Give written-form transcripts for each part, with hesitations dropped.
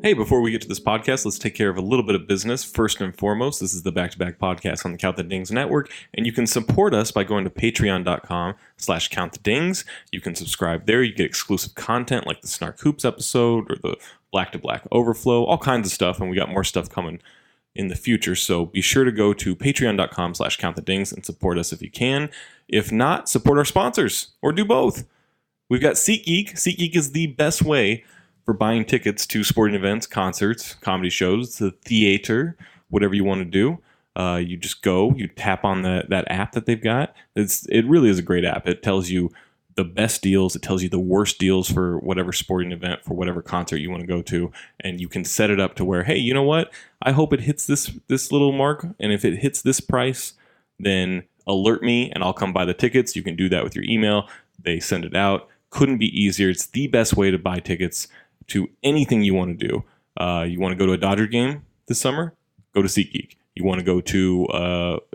Hey, before we get to this podcast, let's take care of a little bit of business. First and foremost, this is the Back-to-Back podcast on the Count the Dings network, and you can support us by going to patreon.com/countthedings. You can subscribe there. You get exclusive content like the SnarkHoops episode or the Black to Black Overflow, all kinds of stuff, and we got more stuff coming in the future. So be sure to go to patreon.com/countthedings and support us if you can. If not, support our sponsors or do both. We've got SeatGeek. SeatGeek is the best way for buying tickets to sporting events, concerts, comedy shows, the theater, whatever you want to do. You just go, you tap on that app that they've got. It really is a great app. It tells you the best deals. It tells you the worst deals for whatever sporting event, for whatever concert you want to go to. And you can set it up to where, hey, you know what? I hope it hits this little mark. And if it hits this price, then alert me and I'll come buy the tickets. You can do that with your email. They send it out. Couldn't be easier. It's the best way to buy tickets to anything you want to do. You want to go to a Dodger game this summer? Go to SeatGeek. You want to go to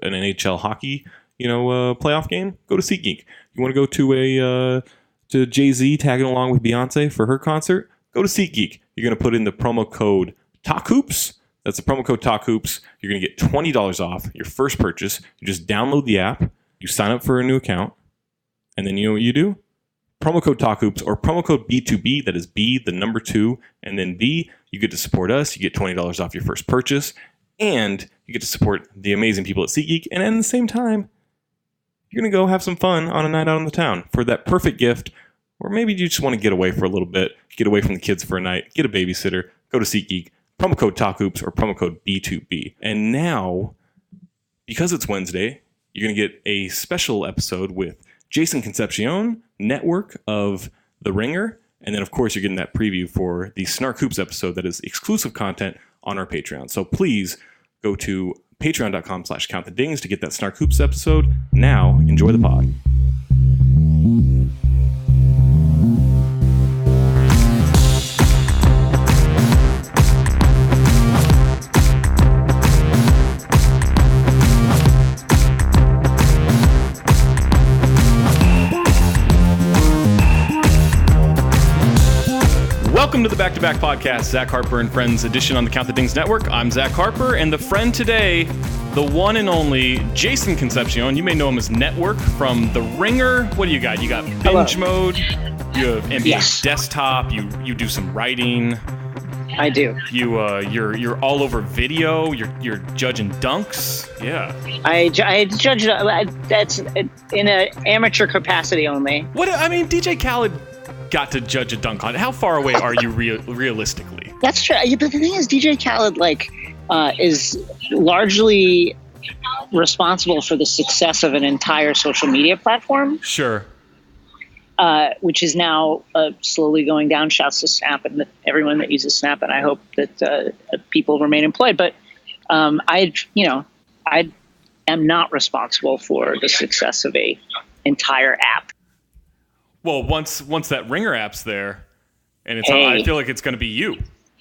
an NHL hockey, playoff game? Go to SeatGeek. You want to go to to Jay-Z tagging along with Beyonce for her concert? Go to SeatGeek. You're going to put in the promo code TalkHoops. That's the promo code TalkHoops. You're going to get $20 off your first purchase. You just download the app. You sign up for a new account. And then you know what you do? Promo code TalkHoops or promo code B2B, that is B, the number 2, and then B, you get to support us. You get $20 off your first purchase, and you get to support the amazing people at SeatGeek. And at the same time, you're going to go have some fun on a night out in the town for that perfect gift. Or maybe you just want to get away for a little bit, get away from the kids for a night, get a babysitter, go to SeatGeek, promo code TalkHoops or promo code B2B. And now, because it's Wednesday, you're going to get a special episode with Jason Concepcion, network of The Ringer, and then of course you're getting that preview for the SnarkHoops episode that is exclusive content on our Patreon. So please go to patreon.com/countthedings to get that SnarkHoops episode. Now, enjoy the pod. Welcome to the Back-to-Back podcast, Zach Harper and Friends edition on the Count the Dings network. I'm Zach Harper, and the friend today, the one and only Jason Concepcion. You may know him as Network from The Ringer. What do you got? You got binge mode. You have NBA desktop. You do some writing. I do. You're all over video. You're judging dunks. Yeah. I judge. That's in an amateur capacity only. DJ Khaled got to judge a dunk on. How far away are you realistically? That's true. But the thing is, DJ Khaled is largely responsible for the success of an entire social media platform. Sure. Which is now slowly going down. Shouts to Snap and everyone that uses Snap, and I hope that people remain employed. But I am not responsible for the success of a entire app. Well, once that Ringer app's there, and I feel like it's going to be you.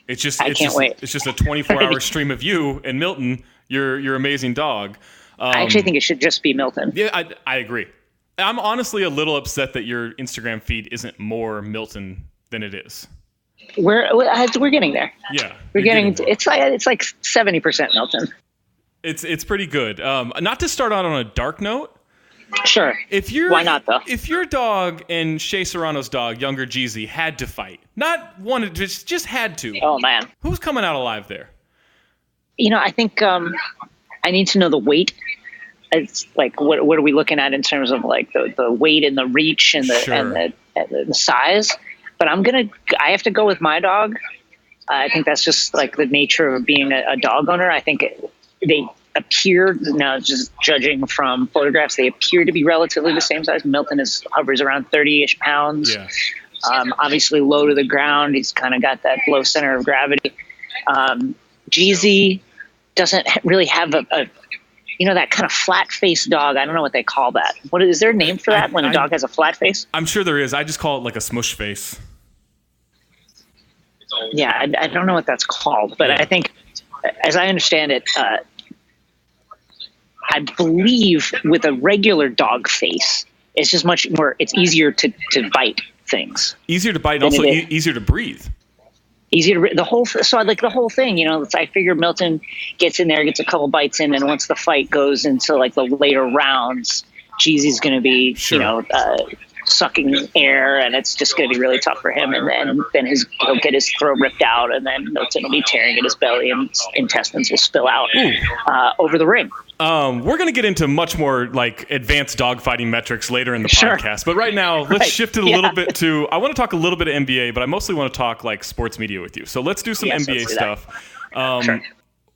I can't wait. It's just a 24-hour stream of you and Milton, your amazing dog. I actually think it should just be Milton. Yeah, I agree. I'm honestly a little upset that your Instagram feed isn't more Milton than it is. We're getting there. Yeah, we're getting. It's like 70% Milton. It's pretty good. Not to start out on a dark note. Sure. Why not, though? If your dog and Shea Serrano's dog, younger Jeezy, had to fight, not wanted, just had to. Oh, man. Who's coming out alive there? I think I need to know the weight. It's like, what are we looking at in terms of like the weight and the reach and the the size? But I have to go with my dog. I think that's just like the nature of being a dog owner. I think they appear, now just judging from photographs, they appear to be relatively the same size. Milton hovers around 30-ish pounds. Yeah. Obviously low to the ground. He's kind of got that low center of gravity. Jeezy doesn't really have a that kind of flat-faced dog. I don't know what they call that. Is there a name for that when a dog has a flat face? I'm sure there is. I just call it like a smush face. Yeah, I don't know what that's called, but I think, as I understand it, I believe with a regular dog face, it's just much more, it's easier to bite things. Easier to bite and also easier to breathe. easy to the whole. So I like the whole thing. I figure Milton gets in there, gets a couple bites in, and once the fight goes into like the later rounds, Jeezy's going to be sucking air, and it's just going to be really tough for him. And then he'll get his throat ripped out, and then Milton will be tearing at his belly, and intestines will spill out over the ring. We're going to get into much more like advanced dogfighting metrics later in the podcast, but right now let's shift it a little bit to. I want to talk a little bit of NBA, but I mostly want to talk like sports media with you. So let's do some NBA stuff.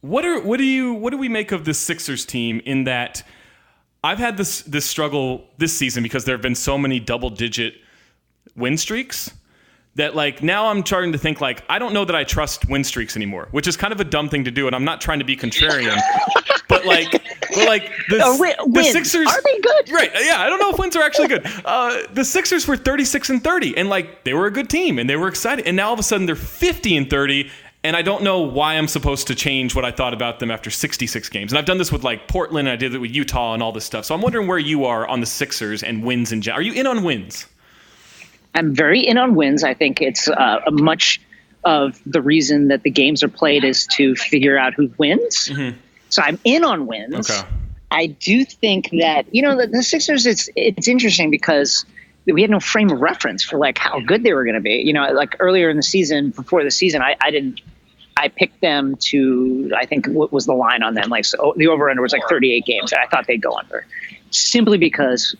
What do we make of this Sixers team in that? I've had this struggle this season because there have been so many double-digit win streaks that like now I'm starting to think like I don't know that I trust win streaks anymore, which is kind of a dumb thing to do, and I'm not trying to be contrarian, but the Sixers, are they good? Right? Yeah, I don't know if wins are actually good. The Sixers were 36-30, and like they were a good team, and they were excited, and now all of a sudden they're 50-30. And I don't know why I'm supposed to change what I thought about them after 66 games. And I've done this with like Portland, and I did it with Utah and all this stuff. So I'm wondering where you are on the Sixers and wins in general. Are you in on wins? I'm very in on wins. I think it's much of the reason that the games are played is to figure out who wins. Mm-hmm. So I'm in on wins. Okay. I do think that, the Sixers, it's interesting because we had no frame of reference for like how good they were going to be. Like earlier in the season, before the season, I picked them to, I think what was the line on them? Like, so the over-under was like 38 games. And I thought they'd go under simply because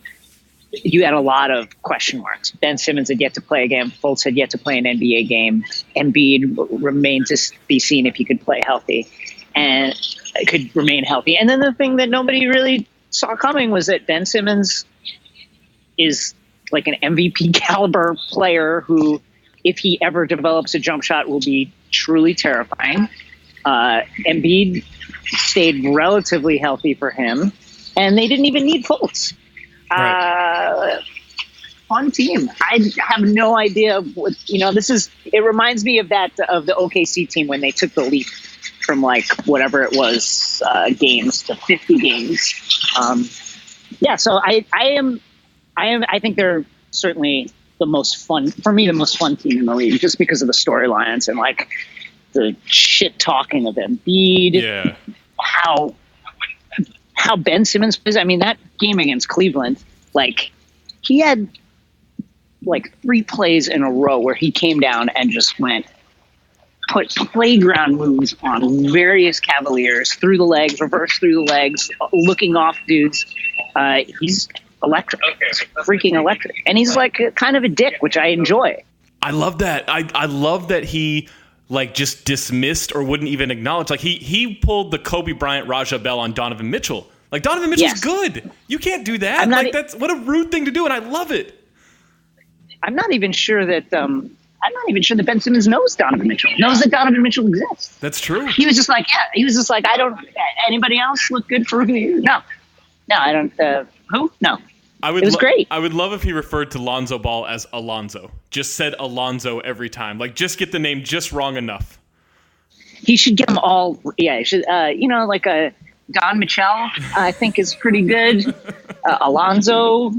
you had a lot of question marks. Ben Simmons had yet to play a game. Fultz had yet to play an NBA game. Embiid remained to be seen if he could play healthy and could remain healthy. And then the thing that nobody really saw coming was that Ben Simmons is like an MVP caliber player who, if he ever develops a jump shot, will be truly terrifying. Embiid stayed relatively healthy for him, and they didn't even need Fultz. Right. Fun team. I have no idea what, it reminds me of the OKC team when they took the leap from like whatever it was, games to 50 games. So I think they're certainly the most fun team in the league just because of the storylines and like the shit talking of Embiid. Yeah. How Ben Simmons plays. I mean, that game against Cleveland, like he had like 3 plays in a row where he came down and just put playground moves on various Cavaliers through the legs, reverse through the legs, looking off dudes. He's electric. Freaking electric. And he's like kind of a dick, which I enjoy. I love that. I love that he like just dismissed or wouldn't even acknowledge. Like he pulled the Kobe Bryant Raja Bell on Donovan Mitchell. Like Donovan Mitchell's good. You can't do that. Like that's what a rude thing to do, and I love it. I'm not even sure that Ben Simmons knows Donovan Mitchell. Knows that Donovan Mitchell exists. That's true. He was just like, I don't. Anybody else look good for you? No, I don't. Who? No. It was great. I would love if he referred to Lonzo Ball as Alonzo. Just said Alonzo every time. Like, just get the name just wrong enough. He should get them all. Yeah, he should. Like a Don Mitchell, I think is pretty good. Alonzo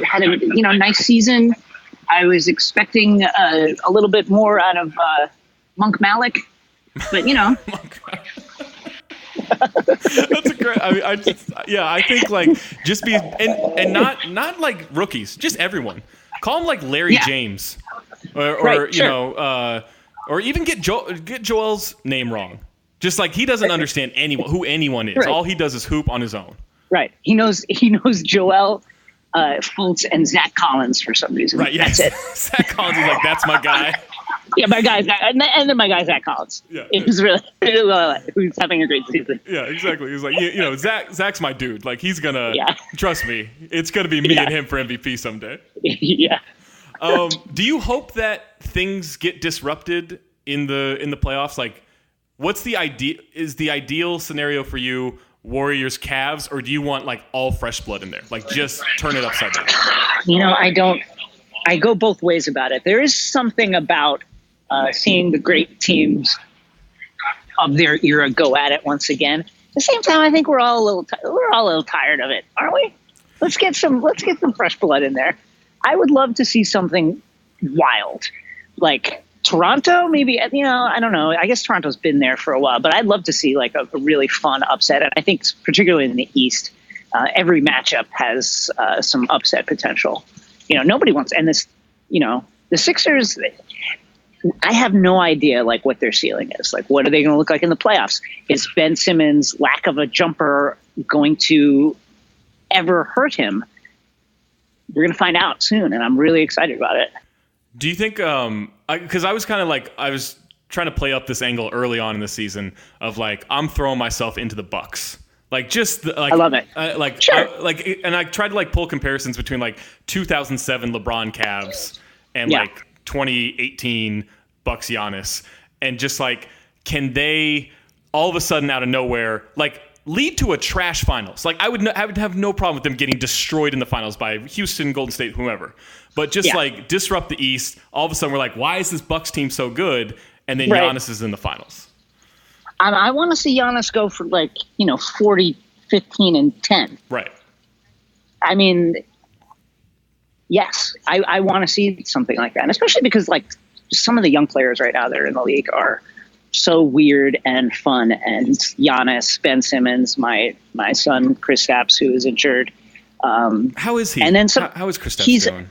had a nice season. I was expecting a little bit more out of Monk Malik, but That's a great. I mean, I think like just be and not like rookies, just everyone. Call him like Larry James, or right, or even get Joel's name wrong. Just like he doesn't understand who anyone is. Right. All he does is hoop on his own. Right. He knows Joel, Fultz, and Zach Collins for some reason. Right. Yeah. That's it. Zach Collins is like, that's my guy. Yeah, my guy, and then my guy Zach Collins. Yeah, it was really who's having a great season. Yeah, exactly. He's like, Zach's my dude. Like he's gonna trust me. It's gonna be me and him for MVP someday. Yeah. Do you hope that things get disrupted in the playoffs? Like, what's the ideal scenario for you? Warriors, Cavs, or do you want like all fresh blood in there? Like just turn it upside down. I go both ways about it. There is something about seeing the great teams of their era go at it once again. At the same time, I think we're all a little tired of it, aren't we? Let's get some fresh blood in there. I would love to see something wild, like Toronto, maybe, I don't know. I guess Toronto's been there for a while, but I'd love to see like a really fun upset. And I think particularly in the East, every matchup has some upset potential. Nobody wants, and this, the Sixers, I have no idea like what their ceiling is. Like, what are they going to look like in the playoffs? Is Ben Simmons' lack of a jumper going to ever hurt him? We're going to find out soon, and I'm really excited about it. Do you think, because I was kind of like, I was trying to play up this angle early on in the season of like, I'm throwing myself into the Bucks. Like, just like, I love it. Sure. And I tried to like pull comparisons between like 2007 LeBron Cavs and like 2018 Bucks Giannis, and just like, can they all of a sudden out of nowhere like lead to a trash finals? Like, I would have no problem with them getting destroyed in the finals by Houston, Golden State, whomever. But just like disrupt the East. All of a sudden, we're like, why is this Bucks team so good? And then Giannis is in the finals. I want to see Giannis go for 40, 15, and 10. Right. I mean, yes, I want to see something like that, and especially because like some of the young players right now that are in the league are so weird and fun. And Giannis, Ben Simmons, my son Kristaps, who is injured. How is he? And then how is Kristaps going?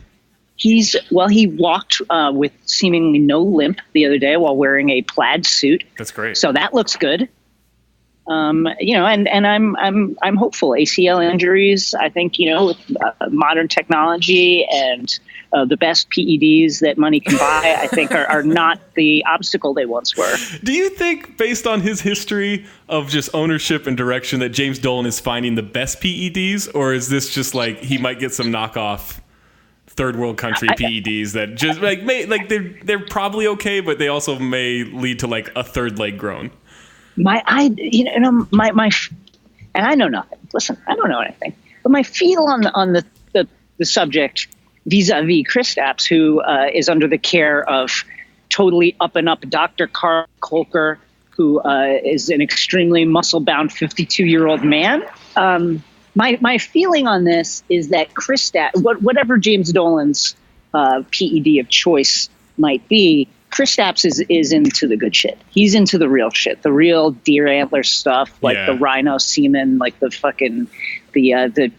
He walked with seemingly no limp the other day while wearing a plaid suit. That's great. So that looks good. And I'm hopeful. ACL injuries, I think, with modern technology and the best PEDs that money can buy, I think are not the obstacle they once were. Do you think, based on his history of just ownership and direction, that James Dolan is finding the best PEDs, or is this just like he might get some knockoff third world country PEDs that just they're probably okay, but they also may lead to like a third leg grown? And I know nothing. Listen, I don't know anything, but my feel on the subject vis-a-vis Kristaps, who is under the care of totally up and up Dr. Carl Kolker, who is an extremely muscle-bound 52-year-old man. My feeling on this is that Kristaps, whatever James Dolan's PED of choice might be, Kristaps is into the good shit. He's into the real shit, the real deer antler stuff, like the rhino semen, like the fucking the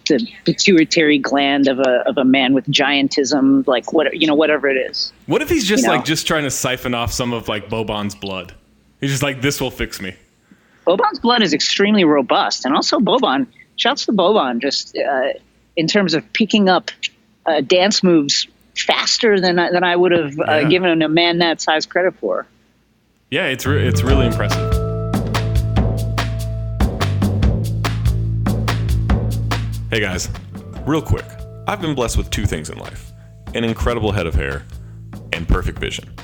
pituitary gland of a man with giantism, like whatever it is. What if he's just just trying to siphon off some of like Boban's blood? He's just like, this will fix me. Boban's blood is extremely robust, and also Boban. Shouts to Boban, just in terms of picking up dance moves faster than I would have given a man that size credit for. Yeah, it's really impressive. Hey guys, real quick, I've been blessed with two things in life: an incredible head of hair and perfect vision.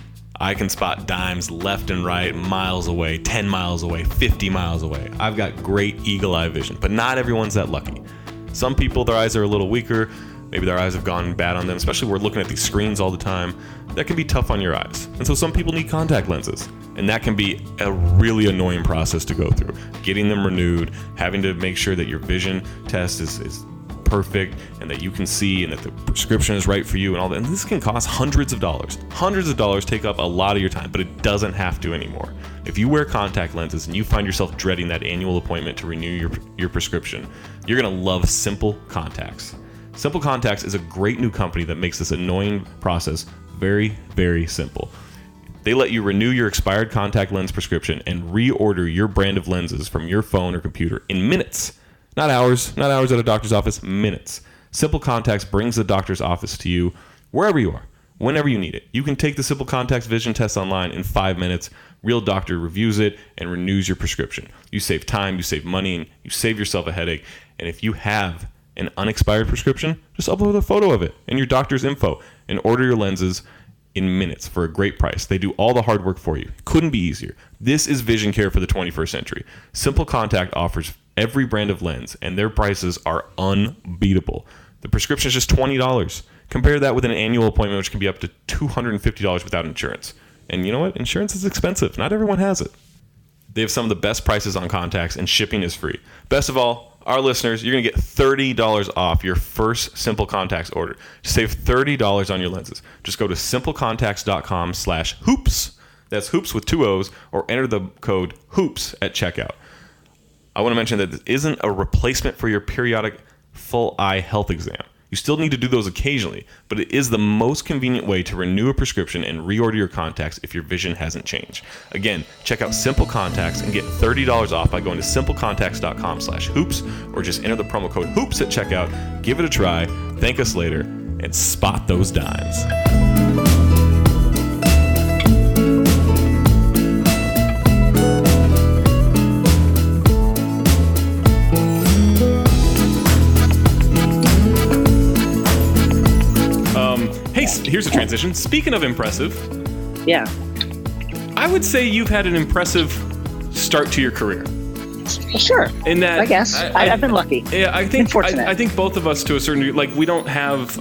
I can spot dimes left and right, miles away, 10 miles away, 50 miles away. I've got great eagle eye vision, but not everyone's that lucky. Some people, their eyes are a little weaker. Maybe their eyes have gone bad on them, especially we're looking at these screens all the time. That can be tough on your eyes. And so some people need contact lenses, and that can be a really annoying process to go through. Getting them renewed, having to make sure that your vision test is perfect and that you can see and that the prescription is right for you and all that. And this can cost hundreds of dollars. Hundreds of dollars take up a lot of your time, but it doesn't have to anymore. If you wear contact lenses and you find yourself dreading that annual appointment to renew your prescription, you're going to love Simple Contacts. Simple Contacts is a great new company that makes this annoying process very, very simple. They let you renew your expired contact lens prescription and reorder your brand of lenses from your phone or computer in minutes. Not hours at a doctor's office, minutes. Simple Contacts brings the doctor's office to you wherever you are, whenever you need it. You can take the Simple Contacts vision test online in 5 minutes. Real doctor reviews it and renews your prescription. You save time, you save money, and you save yourself a headache. And if you have an unexpired prescription, just upload a photo of it and your doctor's info and order your lenses in minutes for a great price. They do all the hard work for you. Couldn't be easier. This is vision care for the 21st century. Simple Contact offers every brand of lens, and their prices are unbeatable. The prescription is just $20. Compare that with an annual appointment, which can be up to $250 without insurance. And you know what? Insurance is expensive. Not everyone has it. They have some of the best prices on contacts, and shipping is free. Best of all, our listeners, you're going to get $30 off your first Simple Contacts order. To save $30 on your lenses, just go to simplecontacts.com/hoops. That's hoops with 2 O's, or enter the code hoops at checkout. I want to mention that this isn't a replacement for your periodic full eye health exam. You still need to do those occasionally, but it is the most convenient way to renew a prescription and reorder your contacts if your vision hasn't changed. Again, check out Simple Contacts and get $30 off by going to simplecontacts.com/hoops, or just enter the promo code hoops at checkout. Give it a try, thank us later, and spot those dimes. Hey, here's a transition. Speaking of impressive, yeah, I would say you've had an impressive start to your career. Sure. In that, I guess I've been lucky. Yeah, I think both of us, to a certain degree, like, we don't have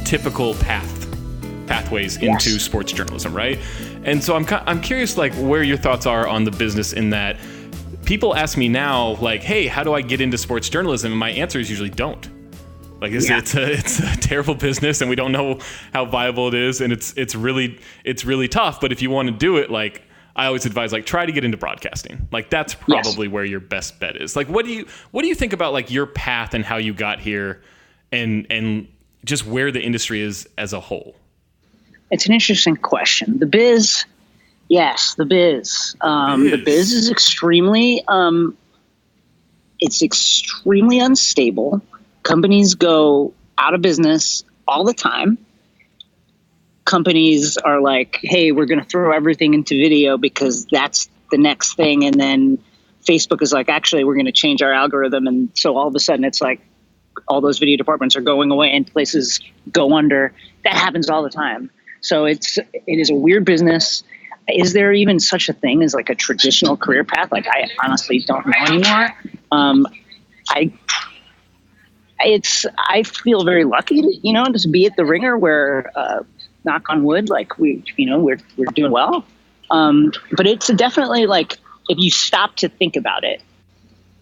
typical pathways into sports journalism, right? And so I'm curious, like, where your thoughts are on the business. In that, people ask me now, like, hey, how do I get into sports journalism? And my answer is usually don't. Like, it's a terrible business, and we don't know how viable it is, and it's really tough. But if you want to do it, like, I always advise, like, try to get into broadcasting. Like, that's probably where your best bet is. Like, what do you think about, like, your path and how you got here, and just where the industry is as a whole? It's an interesting question. The biz, yes, the biz. The biz is extremely unstable. Companies go out of business all the time. Companies are like, hey, we're going to throw everything into video because that's the next thing. And then Facebook is like, actually, we're going to change our algorithm. And so all of a sudden it's like all those video departments are going away and places go under. That happens all the time. So it is a weird business. Is there even such a thing as like a traditional career path? Like, I honestly don't know anymore. I feel very lucky to, just be at the Ringer where, knock on wood, like we're doing well. But it's definitely like, if you stop to think about it,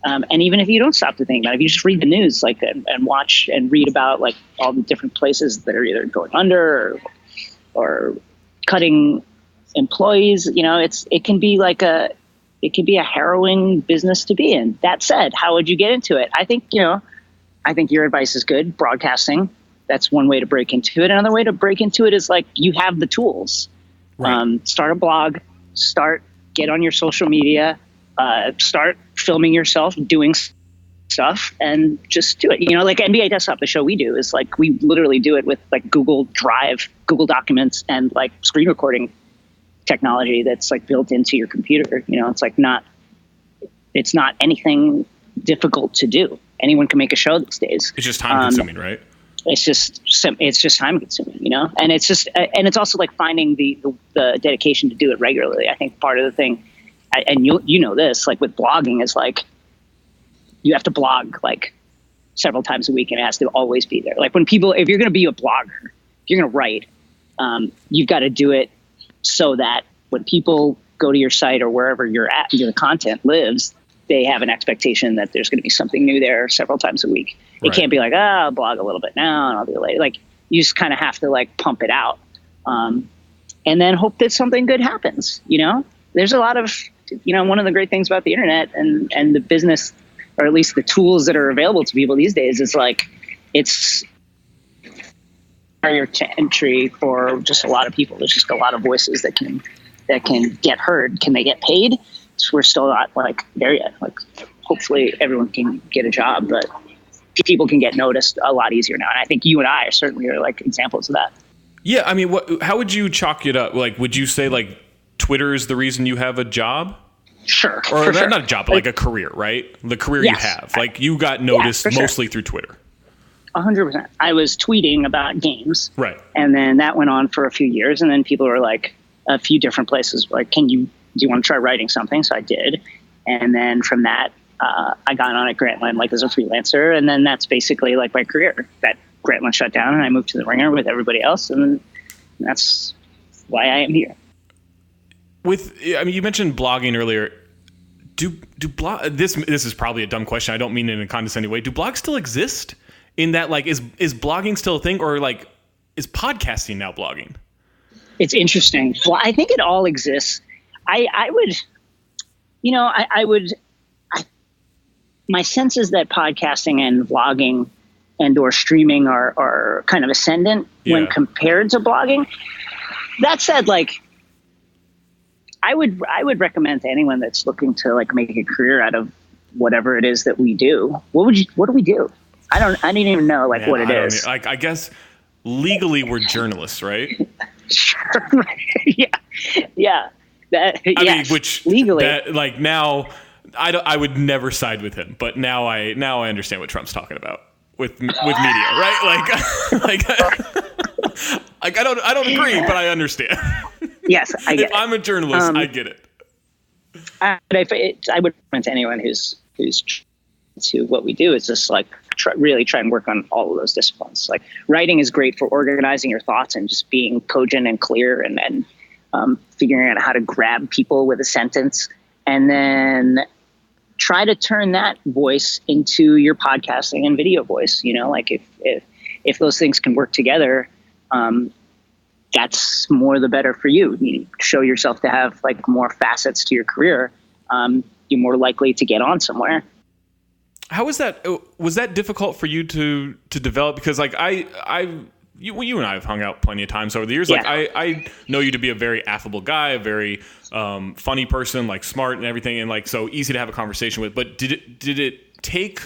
and even if you don't stop to think about it, if you just read the news, like, and watch and read about like all the different places that are either going under or cutting employees, it can be a harrowing business to be in. That said, how would you get into it? I think your advice is good. Broadcasting, that's one way to break into it. Another way to break into it is like, you have the tools. Right. Start a blog, get on your social media, start filming yourself doing stuff, and just do it. Like NBA Desktop, the show we do, is like, we literally do it with like Google Drive, Google Documents, and like screen recording technology that's like built into your computer. It's like it's not anything difficult to do. Anyone can make a show these days. It's just time consuming, right? It's just time consuming, and it's also like finding the dedication to do it regularly. I think part of the thing, and you know this, like with blogging, is like, you have to blog like several times a week, and it has to always be there. Like, if you're going to be a blogger, if you're going to write, you've got to do it so that when people go to your site or wherever your content lives, they have an expectation that there's going to be something new there several times a week. Right. It can't be like, I'll blog a little bit now and I'll do it later. Like, you just kind of have to like pump it out, and then hope that something good happens. There's a lot of, one of the great things about the internet and the business, or at least the tools that are available to people these days, is like, it's barrier to entry for just a lot of people. There's just a lot of voices that can get heard. Can they get paid? We're still not like there yet. Like, hopefully everyone can get a job, but people can get noticed a lot easier now. And I think you and I certainly are like examples of that. Yeah. I mean, how would you chalk it up? Like, would you say like Twitter is the reason you have a job? Sure. Or not a job, but like a career, right? The career you have. Like, you got noticed mostly through Twitter. 100%. I was tweeting about games. Right. And then that went on for a few years. And then people were like, a few different places, like, do you want to try writing something? So I did. And then from that, I got on at Grantland, like, as a freelancer. And then that's basically like my career. That Grantland shut down and I moved to the Ringer with everybody else. And that's why I am here. You mentioned blogging earlier. Do blog? This is probably a dumb question. I don't mean it in a condescending way. Do blogs still exist? In that, like, is blogging still a thing, or like is podcasting now blogging? It's interesting. Well, I think it all exists. I would, my sense is that podcasting and vlogging and or streaming are kind of ascendant when compared to blogging. That said, like, I would recommend to anyone that's looking to like make a career out of whatever it is that we do. What do we do? I didn't even know like what it is. I guess legally we're journalists, right? Sure. Yeah. I mean, which legally, like now, I would never side with him, but now I understand what Trump's talking about with media, right? Like I don't agree, but I understand. Yes, I get if I'm a journalist, I get it. I would recommend to anyone who's to what we do is just like really try and work on all of those disciplines. Like writing is great for organizing your thoughts and just being cogent and clear and figuring out how to grab people with a sentence, and then try to turn that voice into your podcasting and video voice. Like if those things can work together, that's more the better for you. You show yourself to have like more facets to your career. You're more likely to get on somewhere. How was that? Was that difficult for you to develop? Because like you and I have hung out plenty of times over the years. Like I know you to be a very affable guy, a very funny person, like smart and everything, and like so easy to have a conversation with. But did it take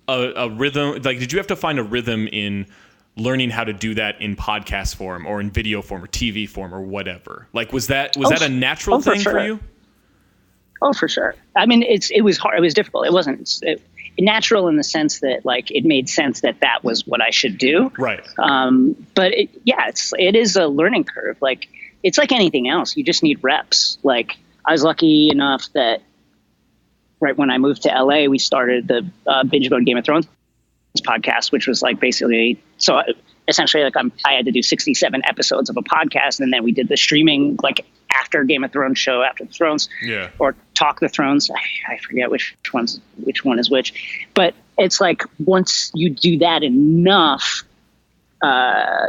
a rhythm? Like, did you have to find a rhythm in learning how to do that in podcast form or in video form or TV form or whatever? Like, was that a natural thing for you? Oh, for sure. I mean, it was hard. It was difficult. It wasn't natural in the sense that like it made sense that was what I should do. Right. But it is a learning curve. Like it's like anything else. You just need reps. Like I was lucky enough that right when I moved to LA, we started the Binge Mode Game of Thrones podcast, which was like basically essentially like I had to do 67 episodes of a podcast, and then we did the streaming like after Game of Thrones show, After the Thrones, or Talk the Thrones. I forget which one is which, but it's like once you do that enough,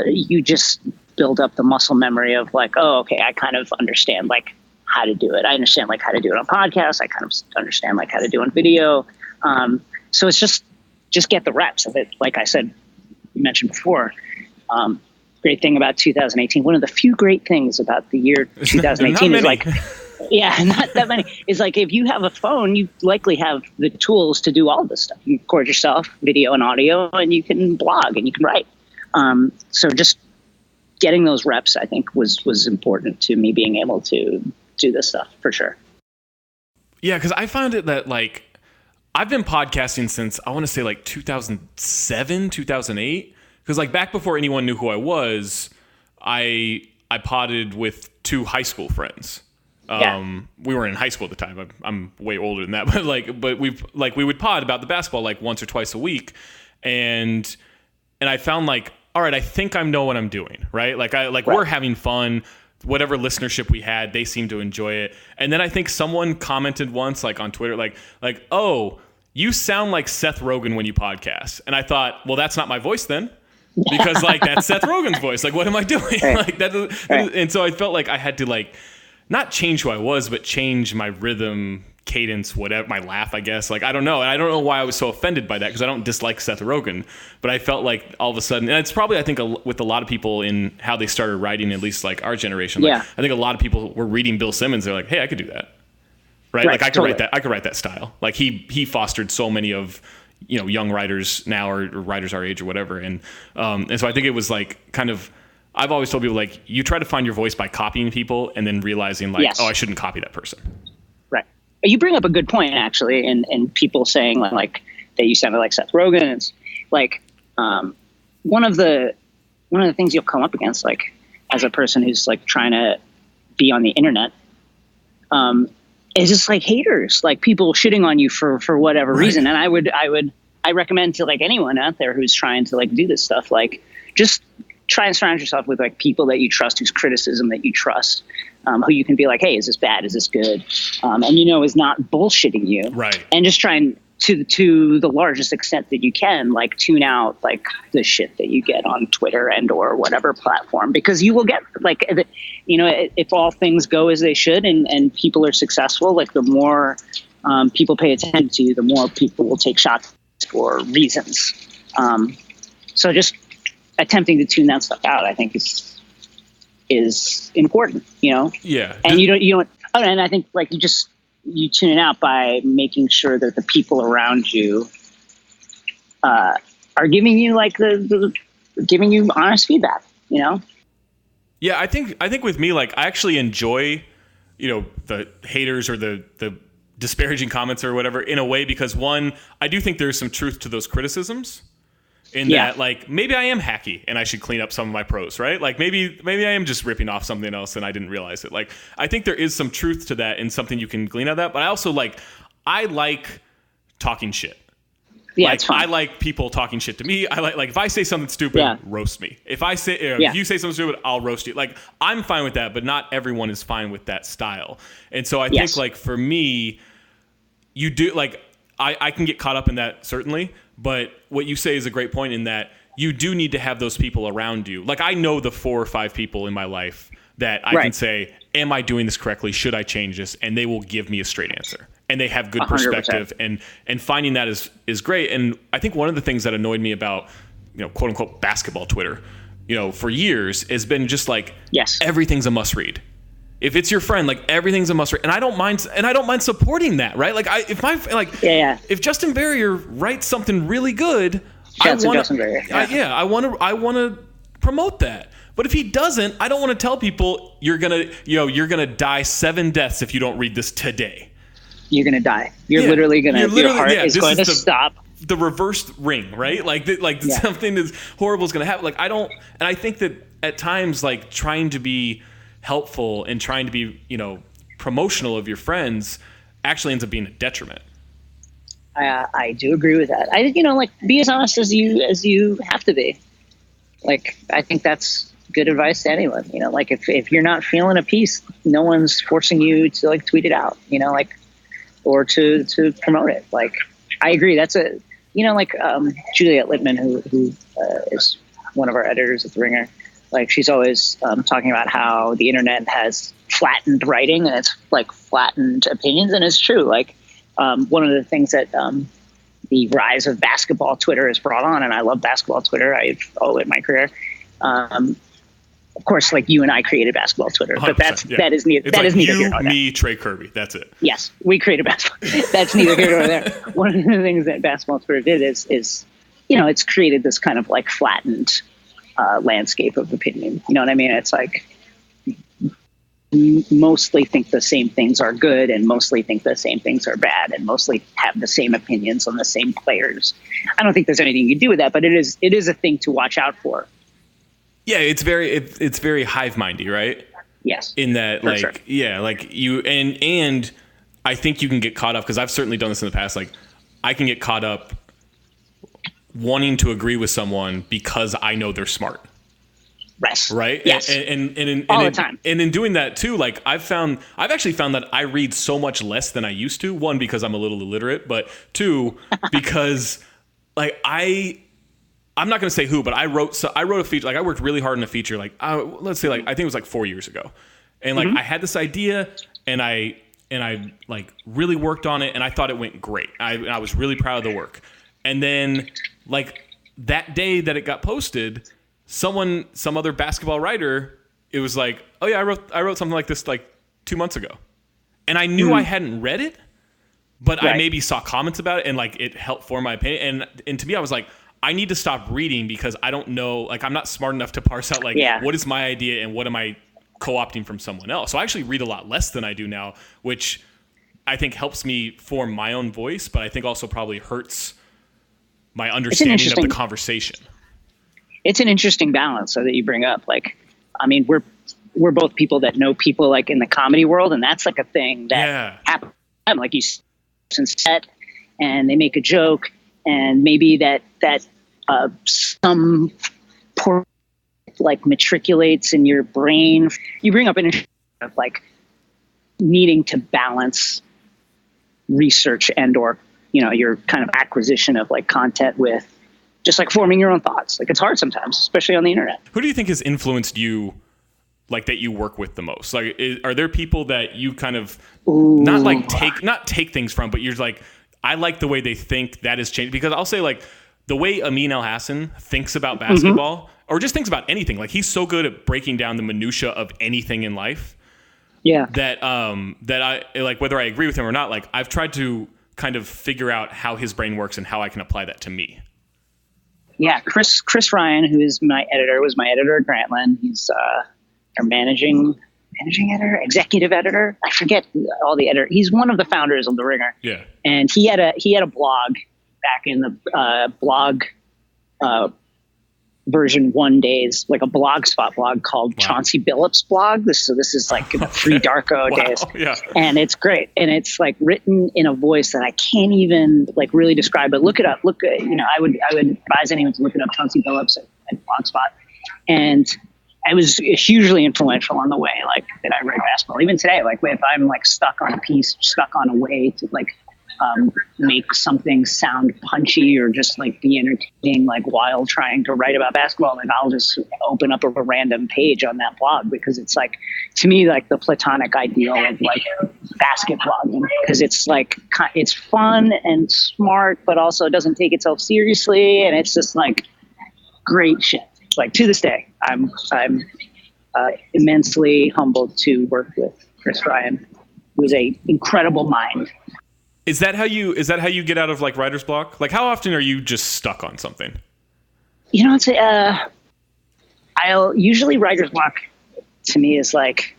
you just build up the muscle memory of like, oh, okay, I kind of understand like how to do it. I understand like how to do it on podcasts. I kind of understand like how to do it on video. So it's just get the reps of it. Like I said, you mentioned before. Great thing about 2018. One of the few great things about the year 2018 is like, not that many. Is like if you have a phone, you likely have the tools to do all this stuff. You record yourself, video and audio, and you can blog and you can write. So just getting those reps, I think, was important to me being able to do this stuff for sure. Yeah, because I found it that like I've been podcasting since I want to say like 2007, 2008. Because like back before anyone knew who I was, I podded with two high school friends. We were in high school at the time. I'm way older than that, but we would pod about the basketball like once or twice a week, and I found like, all right, I think I know what I'm doing, right? We're having fun. Whatever listenership we had, they seemed to enjoy it. And then I think someone commented once, like on Twitter, like, oh, you sound like Seth Rogen when you podcast. And I thought, well, that's not my voice then. Because like that's Seth Rogen's voice. Like, what am I doing? Right. Like that, and so I felt like I had to like not change who I was, but change my rhythm, cadence, whatever, my laugh, I guess. Like I don't know, and I don't know why I was so offended by that because I don't dislike Seth Rogen, but I felt like all of a sudden, and it's probably I think with a lot of people in how they started writing, at least like our generation. Like, I think a lot of people were reading Bill Simmons. They're like, hey, I could do that, right? Like I could write that. I could write that style. Like he fostered so many of young writers now or writers our age or whatever. And so I think it was like kind of, I've always told people like you try to find your voice by copying people and then realizing like, oh, I shouldn't copy that person. Right. You bring up a good point actually. And people saying like that you sounded like Seth Rogen. It's like one of the things you'll come up against, like as a person who's like trying to be on the internet, it's just like haters, like people shitting on you for whatever reason. And I recommend to like anyone out there who's trying to like do this stuff, like just try and surround yourself with like people that you trust, whose criticism that you trust, who you can be like, hey, is this bad? Is this good? And is not bullshitting you. Right. And just try and to the largest extent that you can, like tune out like the shit that you get on Twitter and or whatever platform, because you will get like, if all things go as they should and people are successful, like the more people pay attention to you, the more people will take shots for reasons. So just attempting to tune that stuff out, I think is important, Yeah. And and I think like you tune it out by making sure that the people around you are giving you like giving you honest feedback, Yeah, I think with me, like, I actually enjoy, the haters or the disparaging comments or whatever in a way, because one, I do think there's some truth to those criticisms in that, like, maybe I am hacky and I should clean up some of my pros, right? Like maybe I am just ripping off something else and I didn't realize it. Like, I think there is some truth to that and something you can glean out of that. But I also I like talking shit. Yeah, like, it's fun. I like people talking shit to me. I like if I say something stupid, roast me. If I say, if you say something stupid, I'll roast you. Like, I'm fine with that, but not everyone is fine with that style. And so I think, like, for me, you do, like, I can get caught up in that, certainly. But what you say is a great point in that you do need to have those people around you. Like, I know the 4 or 5 people in my life that I can say, am I doing this correctly? Should I change this? And they will give me a straight answer. And they have good 100%. perspective. And finding that is great. And I think one of the things that annoyed me about, quote unquote, basketball Twitter, for years has been just like, everything's a must read. If it's your friend, like, everything's a must read, and I don't mind supporting that, right? Like, if Justin Verrier writes something really good, I want to promote that. But if he doesn't, I don't want to tell people you're gonna die 7 deaths if you don't read this today. You're gonna die. Your heart is going to stop. The reversed ring, right? Something is horrible is going to happen. Like, and I think that at times, like, trying to be helpful and trying to be, promotional of your friends actually ends up being a detriment. I do agree with that. Be as honest as you have to be. Like, I think that's good advice to anyone. If you're not feeling a piece, no one's forcing you to like tweet it out. Or to promote it. Like, I agree. That's Juliet Littman, who is one of our editors at The Ringer. Like, she's always talking about how the internet has flattened writing and it's like flattened opinions. And it's true. Like, one of the things that the rise of basketball Twitter has brought on, and I love basketball Twitter. I've all in my career. Of course, like, you and I created basketball Twitter, but that is neither here nor there. Me, Trey Kirby. That's it. Yes, we created basketball. That's neither here nor there. One of the things that basketball Twitter did is it's created this kind of like flattened landscape of opinion. You know what I mean? It's like mostly think the same things are good and mostly think the same things are bad and mostly have the same opinions on the same players. I don't think there's anything you can do with that, but it is a thing to watch out for. Yeah, it's very hive-mindy, right? Yes. In that, like, sure. Yeah, like you and I think you can get caught up, because I've certainly done this in the past. Like, I can get caught up wanting to agree with someone because I know they're smart. Right. Yes. And all the time. And in doing that too, like, I've actually found that I read so much less than I used to. One, because I'm a little illiterate, but two, because like I'm not going to say who, but I wrote a feature. Like, I worked really hard on a feature. Like, let's say, like, I think it was like 4 years ago, and like I had this idea, and I like really worked on it, and I thought it went great. I was really proud of the work, and then like that day that it got posted, some other basketball writer, it was like, oh yeah, I wrote something like this like 2 months ago, and I knew I hadn't read it, but I maybe saw comments about it, and like it helped form my opinion, and to me, I was like, I need to stop reading because I don't know, like, I'm not smart enough to parse out, like, what is my idea and what am I co-opting from someone else. So I actually read a lot less than I do now, which I think helps me form my own voice, but I think also probably hurts my understanding of the conversation. It's an interesting balance that you bring up. Like, I mean, we're both people that know people like in the comedy world, and that's like a thing that happens. Like, you set and they make a joke, and maybe that some poor like matriculates in your brain. You bring up an issue of like needing to balance research and or, your kind of acquisition of like content with just like forming your own thoughts. Like it's hard sometimes, especially on the internet. Who do you think has influenced you, like that you work with the most? Like, are there people that you kind of not take things from, but you're like, I like the way they think, that has changed? Because I'll say like the way Amin Elhassan thinks about basketball or just thinks about anything, like he's so good at breaking down the minutia of anything in life. Yeah. That I like, whether I agree with him or not, like I've tried to kind of figure out how his brain works and how I can apply that to me. Yeah. Chris Ryan, who is my editor, was my editor at Grantland. He's our managing editor, executive editor. I forget all the editor. He's one of the founders of The Ringer. Yeah. And he had a blog back in the blog version 1 days, like a blogspot blog called Chauncey Billups blog. This is like in the free Darko days. Yeah. And it's great. And it's like written in a voice that I can't even like really describe, but look it up. I would advise anyone to look it up, Chauncey Billups at Blogspot. And I was hugely influential on the way like that I write basketball. Even today, like if I'm like stuck on a piece, stuck on a way to like make something sound punchy or just like be entertaining, like while trying to write about basketball, like I'll just open up a random page on that blog because it's like, to me, like the platonic ideal of like basket blogging, because it's like, it's fun and smart, but also doesn't take itself seriously. And it's just like great shit. Like to this day, I'm immensely humbled to work with Chris Ryan, who is a incredible mind. Is that how you get out of like writer's block? Like how often are you just stuck on something? I'll usually writer's block to me is like,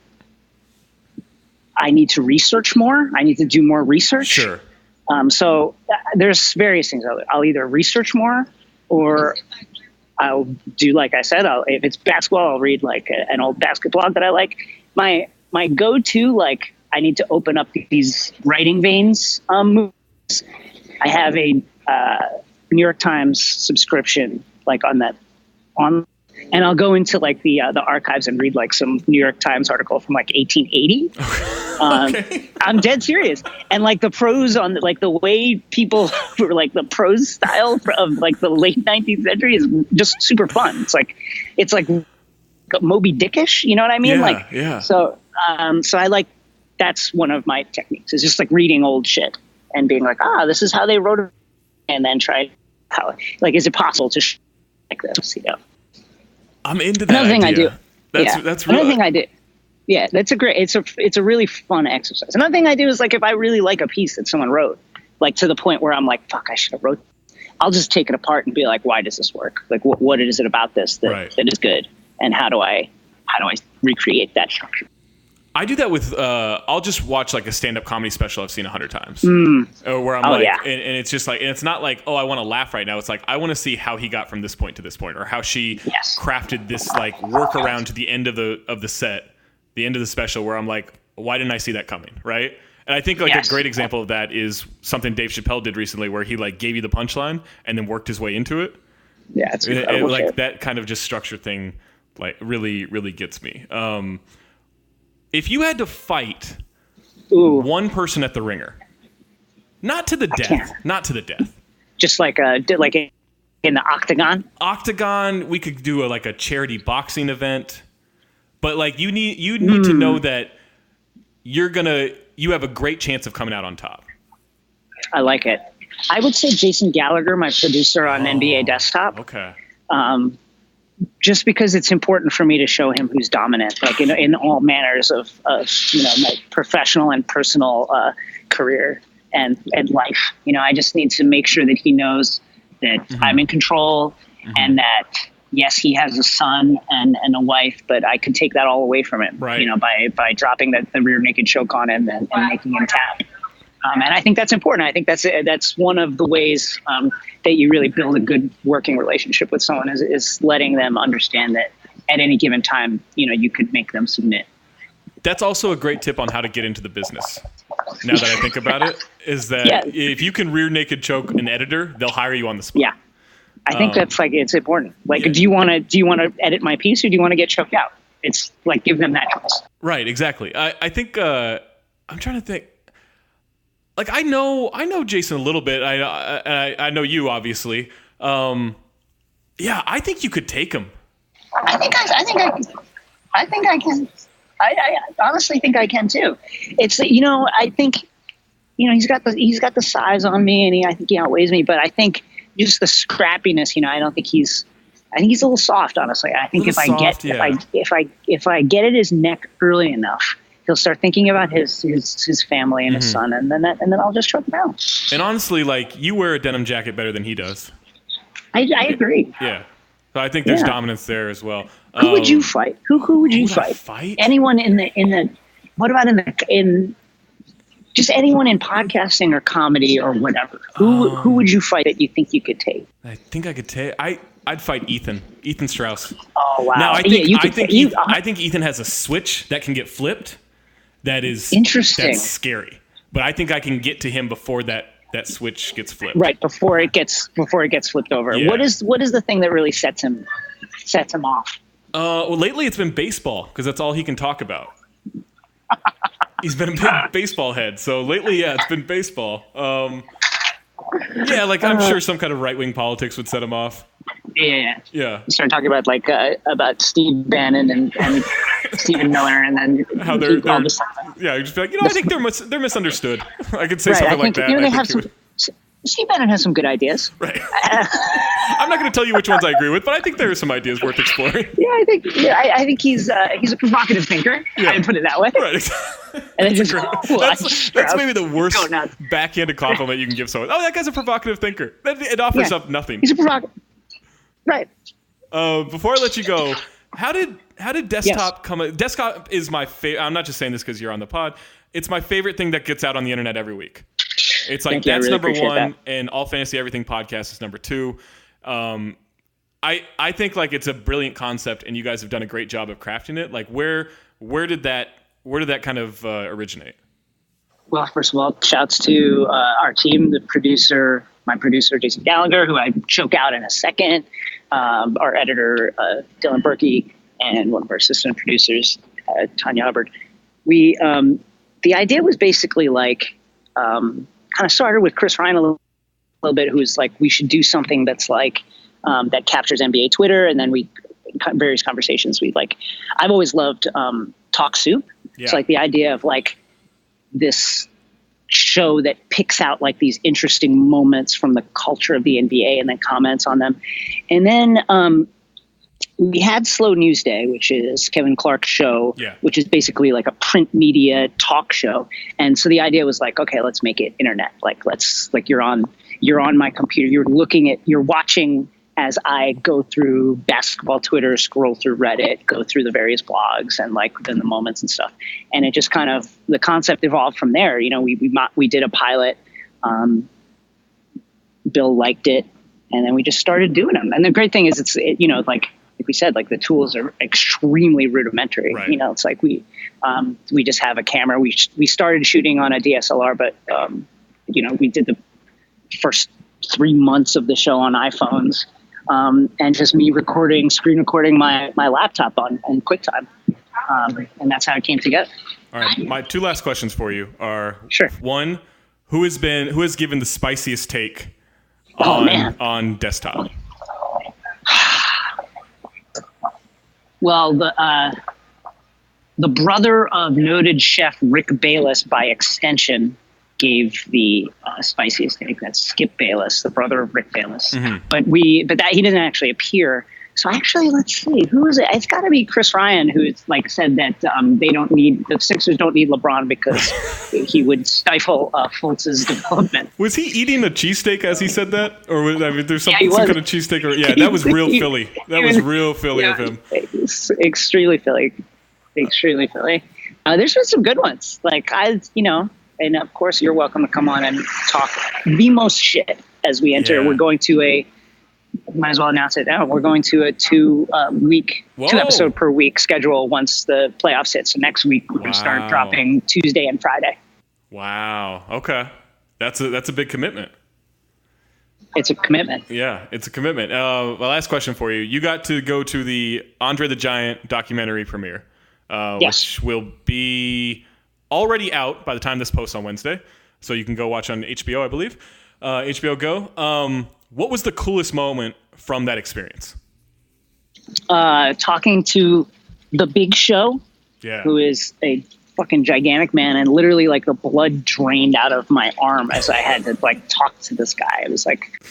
I need to research more. I need to do more research. Sure. So there's various things. I'll either research more or I'll do, like I said, if it's basketball, I'll read like an old basket blog that I like. My go-to, like, I need to open up these writing veins movies. I have a New York Times subscription, like and I'll go into like the archives and read like some New York Times article from like 1880. Okay. I'm dead serious. And like the prose on like the way people were like the prose style of like the late 19th century is just super fun. It's like Moby Dickish, you know what I mean? Yeah. So I like, that's one of my techniques, is just like reading old shit and being like, this is how they wrote it, and then try how, like, is it possible to like this, I'm into that. Another thing idea. I do. That's really, another thing I do. Yeah, that's a great. It's a really fun exercise. Another thing I do is like if I really like a piece that someone wrote, like to the point where I'm like, fuck, I should have wrote. I'll just take it apart and be like, why does this work? Like, what is it about this that is good, and how do I recreate that structure? I do that with, I'll just watch like a stand-up comedy special I've seen 100 times. Where I'm and it's just like, and it's not like, I want to laugh right now. It's like, I want to see how he got from this point to this point, or how she crafted this like workaround to the end of the set, the end of the special, where I'm like, why didn't I see that coming? Right. And I think like a great example of that is something Dave Chappelle did recently, where he like gave you the punchline and then worked his way into it. Yeah. It's incredible. Like that kind of just structure thing, like really, really gets me. If you had to fight one person at the Ringer, not to the death, just like in the octagon. We could do a charity boxing event, but like you need to know that you have a great chance of coming out on top. I like it. I would say Jason Gallagher, my producer on NBA Desktop. Okay. Just because it's important for me to show him who's dominant, like in all manners of my professional and personal career and life. I just need to make sure that he knows that I'm in control, and that yes, he has a son and a wife, but I could take that all away from him. Right. By dropping the rear naked choke on him and making him tap. And I think that's important. I think that's one of the ways that you really build a good working relationship with someone is letting them understand that at any given time, you could make them submit. That's also a great tip on how to get into the business. Now that I think about it, is that if you can rear naked choke an editor, they'll hire you on the spot. Yeah. I think that's like, it's important. Like, do you want to edit my piece, or do you want to get choked out? It's like, give them that choice. Right. Exactly. I think, I'm trying to think, like, I know Jason a little bit. I know you, obviously. Yeah, I think you could take him. I think I can. I honestly think I can too. It's, I think, he's got the size on me, and I think he outweighs me, but I think just the scrappiness, I don't think he's a little soft, honestly. I think if I get at his neck early enough, he'll start thinking about his family and his son, and then I'll just choke him out. And honestly, like, you wear a denim jacket better than he does. I agree. Yeah. So I think there's dominance there as well. Who would you fight? Who would you fight? Anyone in the what about in just anyone in podcasting or comedy or whatever? Who would you fight that you think you could take? I think I could take. I'd fight Ethan Strauss. Oh wow! Now I think Ethan has a switch that can get flipped. That is interesting. That's scary. But I think I can get to him before that switch gets flipped. Right, before it gets flipped over. Yeah. What is the thing that really sets him off? Well, lately it's been baseball, because that's all he can talk about. He's been a big baseball head, so lately, it's been baseball. Yeah, like, I'm sure some kind of right-wing politics would set him off. Yeah. You start talking about about Steve Bannon and Stephen Miller, and then how they're you just be like, I think they're misunderstood. I could say something like that. They have Steve Bannon has some good ideas. Right. I'm not going to tell you which ones I agree with, but I think there are some ideas worth exploring. Yeah, I think he's a provocative thinker. Yeah. I would put it that way. Right. And then that's maybe the worst backhanded compliment you can give someone. Oh, that guy's a provocative thinker. It offers up nothing. He's a provocative. Right. Before I let you go, how did desktop come? Desktop is my favorite. I'm not just saying this because you're on the pod. It's my favorite thing that gets out on the internet every week. It's like, that's really number one, and All Fantasy Everything podcast is number two. I think, like, it's a brilliant concept, and you guys have done a great job of crafting it. Like, where did that kind of originate? Well, first of all, shouts to our team, my producer, Jason Gallagher, who I choke out in a second, our editor, Dylan Berkey, and one of our assistant producers, Tanya Hubbard. The idea was basically like, kind of started with Chris Ryan a little bit, who's like, we should do something that's like, that captures NBA Twitter. And then various conversations. I've always loved Talk Soup. Yeah. It's like the idea of like this show that picks out like these interesting moments from the culture of the NBA and then comments on them. And then we had Slow News Day, which is Kevin Clark's show, which is basically like a print media talk show. And so the idea was like, okay, let's make it internet. You're on my computer, you're watching as I go through basketball Twitter, scroll through Reddit, go through the various blogs and like within the moments and stuff. And it just kind of, the concept evolved from there. We did a pilot, Bill liked it, and then we just started doing them. And the great thing is like we said, like the tools are extremely rudimentary. Right. It's like we just have a camera. We started shooting on a DSLR, but we did the first 3 months of the show on iPhones, and just me screen recording my laptop on QuickTime, and that's how it came together. All right, my two last questions for you are: sure. One, who has given the spiciest take on desktop? Well, the brother of noted chef Rick Bayless, by extension, gave the spiciest take. That's Skip Bayless, the brother of Rick Bayless. Mm-hmm. But he didn't actually appear. So actually, let's see, who is it? It's got to be Chris Ryan, who said that the Sixers don't need LeBron because he would stifle Fultz's development. Was he eating a cheesesteak as he said that, or there's some kind of cheesesteak? That was real Philly. That was real Philly of him. It's extremely Philly. Extremely Philly. There's been some good ones. And of course, you're welcome to come on and talk the most shit as we enter. Yeah. We're going to might as well announce it now. We're going to a 2 episode per week schedule once the playoffs hit. So next week we're going to start dropping Tuesday and Friday. Wow. Okay. That's a big commitment. it's a commitment. Yeah, it's a commitment. My last question for you. You got to go to the Andre the Giant documentary premiere, Yes. which will be already out by the time this posts on Wednesday. So you can go watch on HBO, I believe. HBO Go. What was the coolest moment from that experience? Talking to the Big Show, who is a fucking gigantic man, and literally like the blood drained out of my arm as I had to like talk to this guy. It was like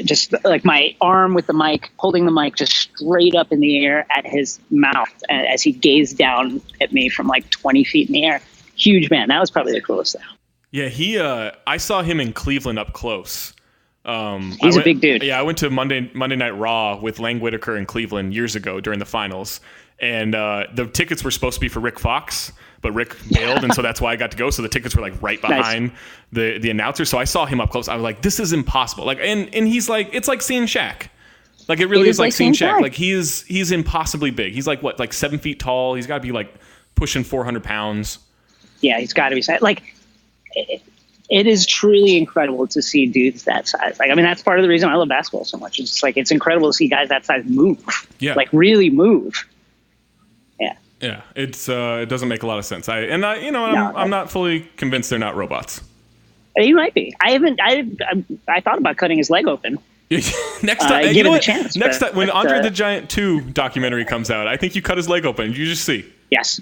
just like my arm with the mic, holding the mic just straight up in the air at his mouth as he gazed down at me from like 20 feet in the air. Huge man. That was probably the coolest thing. Yeah, I saw him in Cleveland up close. He's a big dude. Yeah, I went to Monday Night Raw with Lang Whitaker in Cleveland years ago during the finals, and the tickets were supposed to be for Rick Fox, but Rick bailed, and so that's why I got to go. So the tickets were like right behind the announcer. So I saw him up close. I was like, this is impossible. Like, and he's like, it's like seeing Shaq. Like it really is like seeing Shaq. Like he's impossibly big. He's like what, like 7 feet tall. He's got to be like pushing 400 pounds. Yeah, he's got to be like. It is truly incredible to see dudes that size. Like, I mean, that's part of the reason I love basketball so much. It's just like, it's incredible to see guys that size move. Yeah. Like really move. Yeah. Yeah. It's, it doesn't make a lot of sense. I'm not fully convinced they're not robots. He might be. I thought about cutting his leg open. Next time, give it a chance. Next time, when Andre the Giant 2 documentary comes out, I think you cut his leg open. You just see. Yes.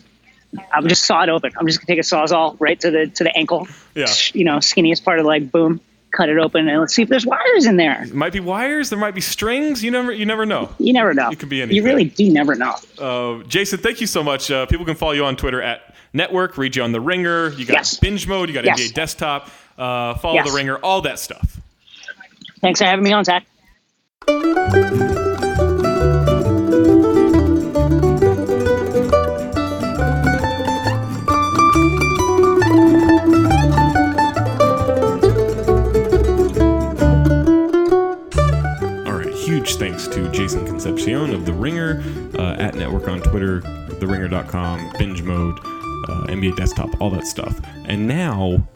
I would just saw it open. I'm just gonna take a Sawzall right to the ankle. Yeah. Skinniest part of the leg. Boom. Cut it open and let's see if there's wires in there. It might be wires. There might be strings. You never know. You never know. It could be anything. You really do never know. Jason, thank you so much. People can follow you on Twitter at Network. Read you on The Ringer. You got Binge Mode. You got NBA Desktop. Follow The Ringer. All that stuff. Thanks for having me on, Zach. Huge thanks to Jason Concepcion of The Ringer, at Network on Twitter, TheRinger.com, Binge Mode, NBA Desktop, all that stuff. And now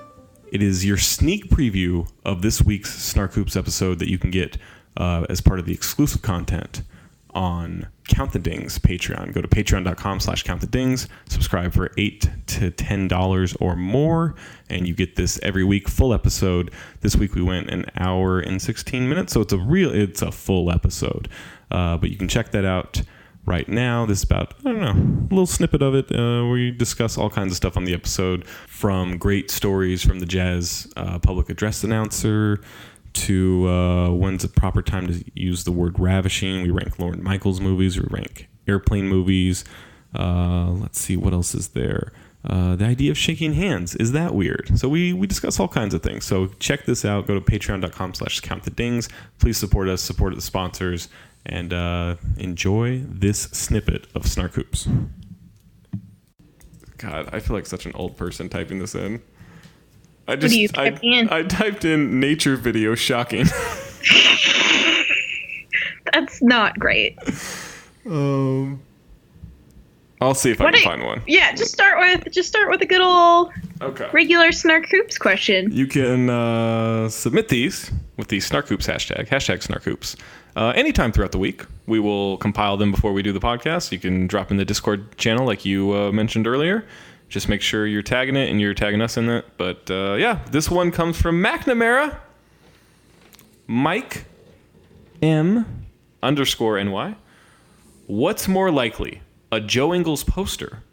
it is your sneak preview of this week's SnarkHoops episode that you can get as part of the exclusive content on Count the Dings Patreon. Go to patreon.com/countthedings, subscribe for $8 to $10 or more, and you get this every week, full episode. This week we went an hour and 16 minutes, so it's a full episode. But you can check that out right now. This is about, a little snippet of it where we discuss all kinds of stuff on the episode, from great stories from the Jazz public address announcer to when's the proper time to use the word ravishing. We rank Lorne Michaels movies. We rank airplane movies. Let's see, what else is there? The idea of shaking hands. Is that weird? So we discuss all kinds of things. So check this out. Go to patreon.com/countthedings. Please support us, support the sponsors, and enjoy this snippet of SnarkHoops. God, I feel like such an old person typing this in. I typed in nature video shocking. That's not great. I'll see if I can find one. Yeah, just start with a good old regular SnarkHoops question. You can submit these with the SnarkHoops hashtag SnarkHoops. Anytime throughout the week. We will compile them before we do the podcast. You can drop in the Discord channel like you mentioned earlier. Just make sure you're tagging it and you're tagging us in it. But this one comes from McNamara. Mike M_NY. What's more likely, a Joe Ingles poster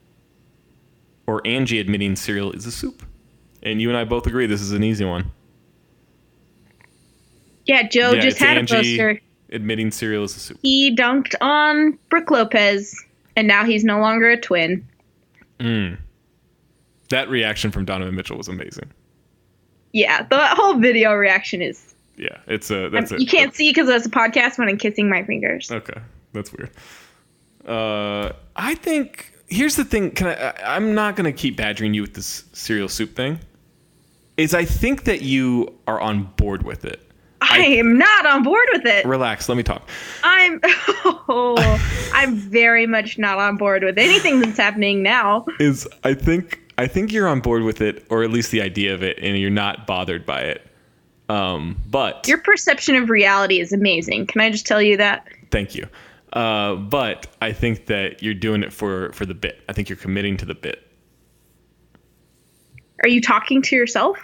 or Angie admitting cereal is a soup? And you and I both agree this is an easy one. Yeah, Joe just had Angie a poster admitting cereal is a soup. He dunked on Brooke Lopez, and now he's no longer a twin. That reaction from Donovan Mitchell was amazing. Yeah, the whole video reaction is. Yeah, you can't see because it's a podcast when I'm kissing my fingers. Okay, that's weird. I think here's the thing. I'm not gonna keep badgering you with this cereal soup thing. I think that you are on board with it. I am not on board with it. Relax, let me talk. I'm very much not on board with anything that's happening now. I think you're on board with it, or at least the idea of it, and you're not bothered by it. But your perception of reality is amazing. Can I just tell you that? Thank you. But I think that you're doing it for the bit. I think you're committing to the bit. Are you talking to yourself?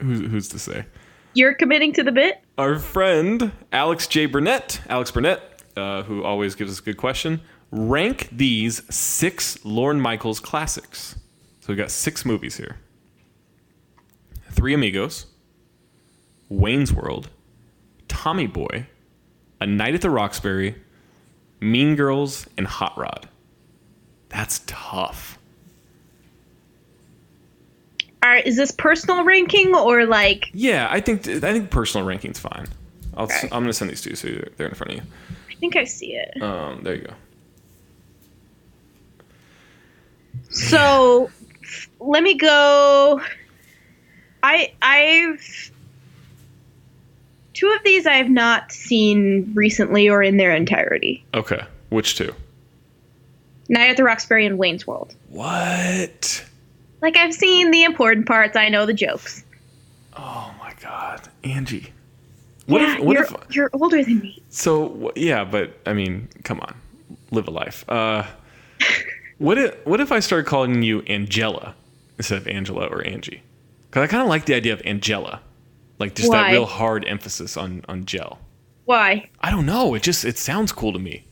Who's to say? You're committing to the bit? Our friend Alex Burnett, who always gives us a good question. Rank these 6 Lorne Michaels classics. So we've got 6 movies here. 3 Amigos, Wayne's World, Tommy Boy, A Night at the Roxbury, Mean Girls, and Hot Rod. That's tough. All right, is this personal ranking or like? Yeah, I think personal ranking's fine. Okay. I'm gonna send these to you so they're in front of you. I think I see it. There you go. So, let me go. I've 2 of these I have not seen recently or in their entirety. Okay, which 2? Night at the Roxbury and Wayne's World. What? Like, I've seen the important parts. I know the jokes. Oh my God, Angie. You're older than me. So yeah, but I mean, come on, live a life. What if I started calling you Angela instead of Angela or Angie? Because I kind of like the idea of Angela, like just that real hard emphasis on gel. Why? I don't know. It sounds cool to me.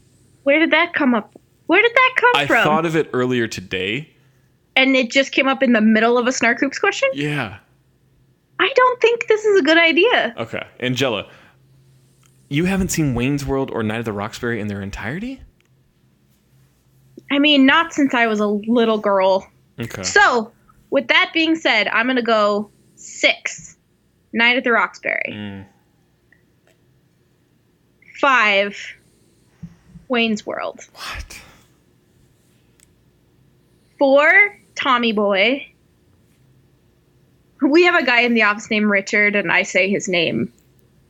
Where did that come up? Where did that come from? I thought of it earlier today. And it just came up in the middle of a SnarkHoops question? Yeah. I don't think this is a good idea. Okay. Angela, you haven't seen Wayne's World or Night of the Roxbury in their entirety? I mean, not since I was a little girl. Okay. So, with that being said, I'm going to go 6. Night at the Roxbury. 5. Wayne's World. What? 4. Tommy Boy. We have a guy in the office named Richard, and I say his name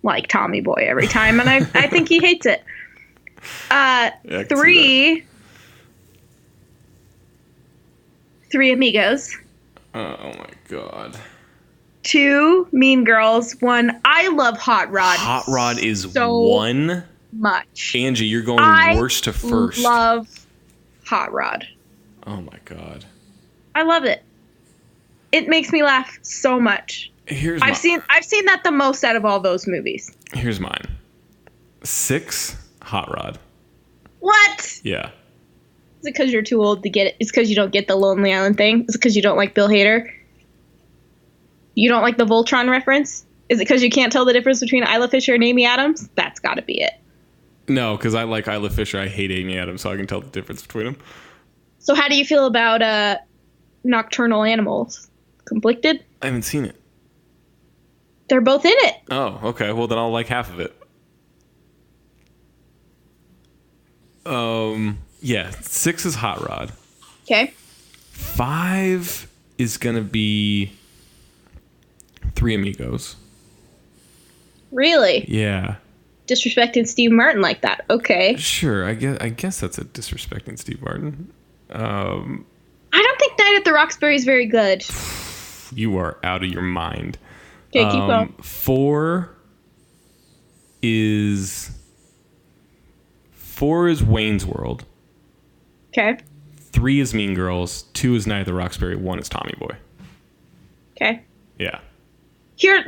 like Tommy Boy every time, and I think he hates it. 3 Amigos. Oh my God. 2 Mean Girls. 1 I love Hot Rod. Hot Rod is so 1 much. Angie, you're going worst to first. I love Hot Rod. Oh my God. I love it. It makes me laugh so much. I've seen that the most out of all those movies. Here's mine. 6 Hot Rod. What? Yeah. Is it because you're too old to get it? It's because you don't get the Lonely Island thing? Is it because you don't like Bill Hader? You don't like the Voltron reference? Is it because you can't tell the difference between Isla Fisher and Amy Adams? That's got to be it. No, because I like Isla Fisher. I hate Amy Adams, so I can tell the difference between them. So how do you feel about Nocturnal Animals? Conflicted? I haven't seen it. They're both in it. Oh, okay. Well, then I'll like half of it. Yeah, 6 is Hot Rod. Okay. 5 is gonna be 3 Amigos. Really? Yeah. Disrespecting Steve Martin like that. Okay. Sure. I guess that's a disrespecting Steve Martin. I don't think Night at the Roxbury is very good. You are out of your mind. Okay, keep going. 4 is Wayne's World. Okay. 3 is Mean Girls. 2 is Night at the Roxbury. 1 is Tommy Boy. Okay. Yeah. Here,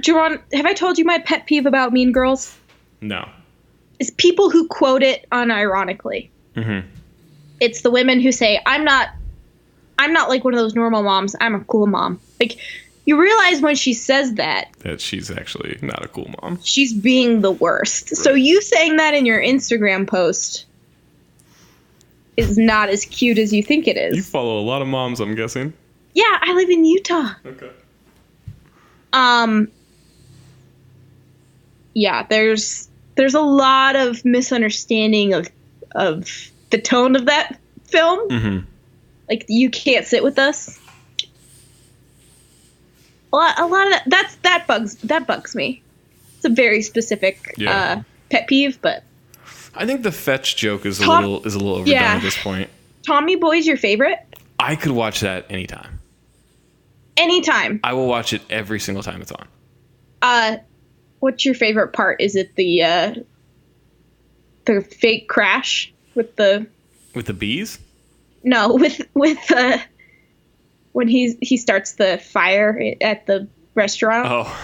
have I told you my pet peeve about Mean Girls? No. It's people who quote it unironically. Mm-hmm. It's the women who say, I'm not like one of those normal moms. I'm a cool mom. Like, you realize when she says that she's actually not a cool mom. She's being the worst. Right. So you saying that in your Instagram post is not as cute as you think it is. You follow a lot of moms, I'm guessing. Yeah, I live in Utah. Okay. Yeah, there's a lot of misunderstanding of the tone of that film. Mm-hmm. Like, you can't sit with us. A lot of that bugs me. It's a very specific pet peeve, but I think the fetch joke is a little overdone at this point. Tommy Boy's your favorite? I could watch that anytime. Anytime. I will watch it every single time it's on. What's your favorite part? Is it the fake crash with the bees? No, with when he starts the fire at the restaurant. Oh.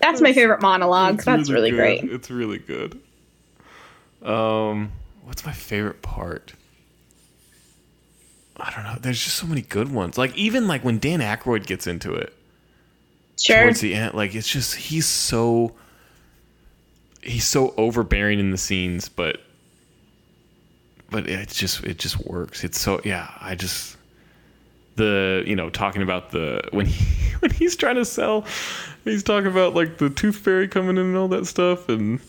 That's my favorite monologue. That's really great. It's really good. What's my favorite part? I don't know. There's just so many good ones. Like even like when Dan Aykroyd gets into it. Sure. Towards the end, like it's just he's so overbearing in the scenes, but it just works. It's so talking about when he's trying to sell, he's talking about like the tooth fairy coming in and all that stuff, and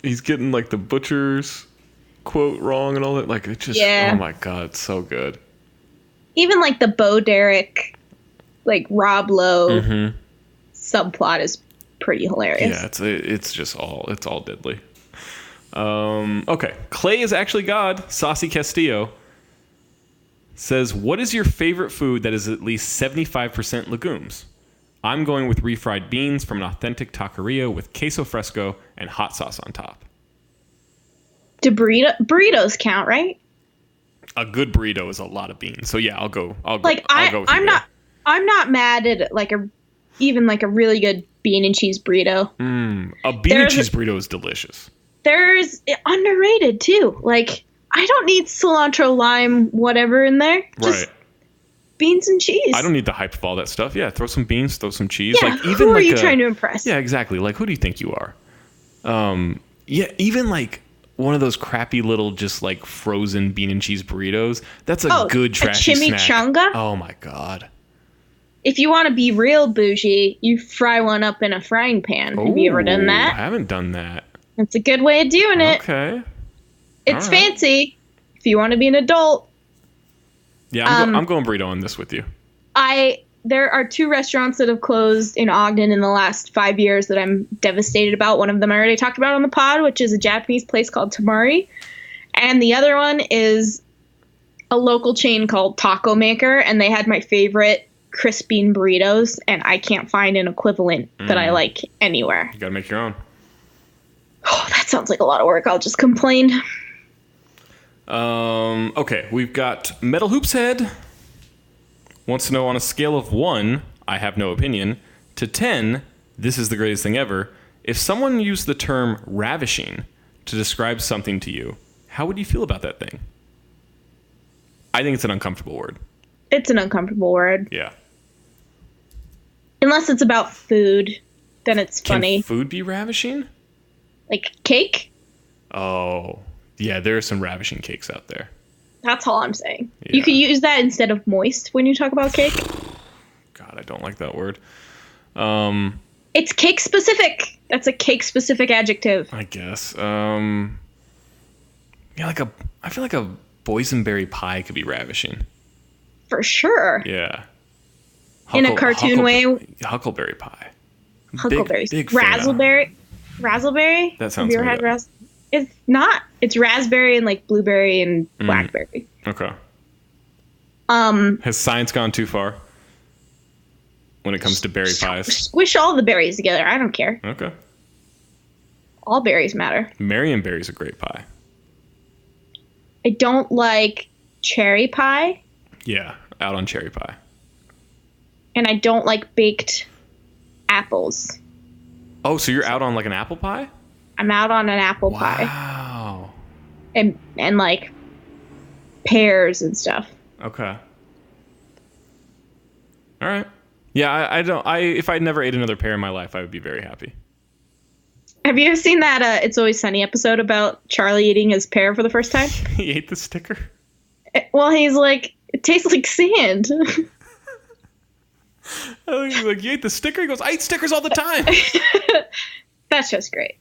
he's getting like the butcher's quote wrong and all that. Like it just oh my god, it's so good. Even like the Bo Derek, like Rob Lowe subplot is pretty hilarious. Yeah, it's all deadly. Okay, Clay is actually God. Saucy Castillo says, what is your favorite food that is at least 75% legumes? I'm going with refried beans from an authentic taqueria with queso fresco and hot sauce on top. Do burritos count, right? A good burrito is a lot of beans. So yeah, I'll go with I'm not mad at like a really good bean and cheese burrito. A bean and cheese burrito is delicious. There's underrated too. Like I don't need cilantro, lime, whatever in there. Just beans and cheese. I don't need the hype of all that stuff. Yeah, throw some beans, throw some cheese. Yeah, like even who are like you trying to impress? Yeah, exactly. Like who do you think you are? Yeah, even like one of those crappy little just like frozen bean and cheese burritos. That's a good trashy chimichanga? Snack. Oh my god. If you want to be real bougie, you fry one up in a frying pan. Have you ever done that? I haven't done that. It's a good way of doing it. Okay. It's fancy. If you want to be an adult. Yeah, I'm going burrito on this with you. There are 2 restaurants that have closed in Ogden in the last 5 years that I'm devastated about. One of them I already talked about on the pod, which is a Japanese place called Tamari. And the other one is a local chain called Taco Maker, and they had my favorite crisp bean burritos, and I can't find an equivalent that I like anywhere. You gotta make your own. Oh, that sounds like a lot of work. I'll just complain. Okay, we've got Metal Hoops Head. Wants to know on a scale of 1, I have no opinion, to 10, this is the greatest thing ever. If someone used the term ravishing to describe something to you, how would you feel about that thing? I think it's an uncomfortable word. It's an uncomfortable word. Yeah. Unless it's about food, then it's funny. Can food be ravishing? Like cake? Oh, yeah, there are some ravishing cakes out there. That's all I'm saying. Yeah. You could use that instead of moist when you talk about cake. God, I don't like that word. It's cake specific. That's a cake specific adjective. I guess. Yeah, I feel like a boysenberry pie could be ravishing. For sure. Yeah. In a cartoon way. Huckleberry pie. Huckleberries. Big Razzleberry. Razzleberry? That sounds Have you ever had It's not. It's raspberry and like blueberry and blackberry. Okay. Has science gone too far when it comes to berry pies? Squish all the berries together. I don't care. Okay. All berries matter. Marionberry's a great pie. I don't like cherry pie. Yeah, out on cherry pie. And I don't like baked apples. Oh, so you're out on like an apple pie? I'm out on an apple pie. Wow. And like pears and stuff. Okay. All right. Yeah, if I never ate another pear in my life, I would be very happy. Have you ever seen that It's Always Sunny episode about Charlie eating his pear for the first time? He ate the sticker? Well, he's like, it tastes like sand. I think he's like, you ate the sticker? He goes, I eat stickers all the time. That's just great.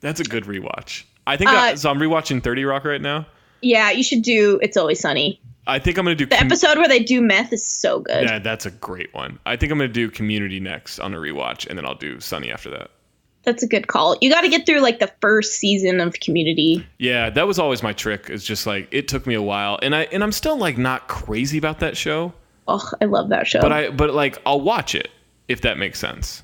That's a good rewatch. I think so I'm rewatching 30 Rock right now. Yeah, you should do It's Always Sunny. I think I'm going to do... The episode where they do meth is so good. Yeah, that's a great one. I think I'm going to do Community next on a rewatch, and then I'll do Sunny after that. That's a good call. You got to get through like the first season of Community. Yeah, that was always my trick. It's just like, it took me a while. And I'm still like not crazy about that show. Oh, I love that show. But like I'll watch it. if that makes sense.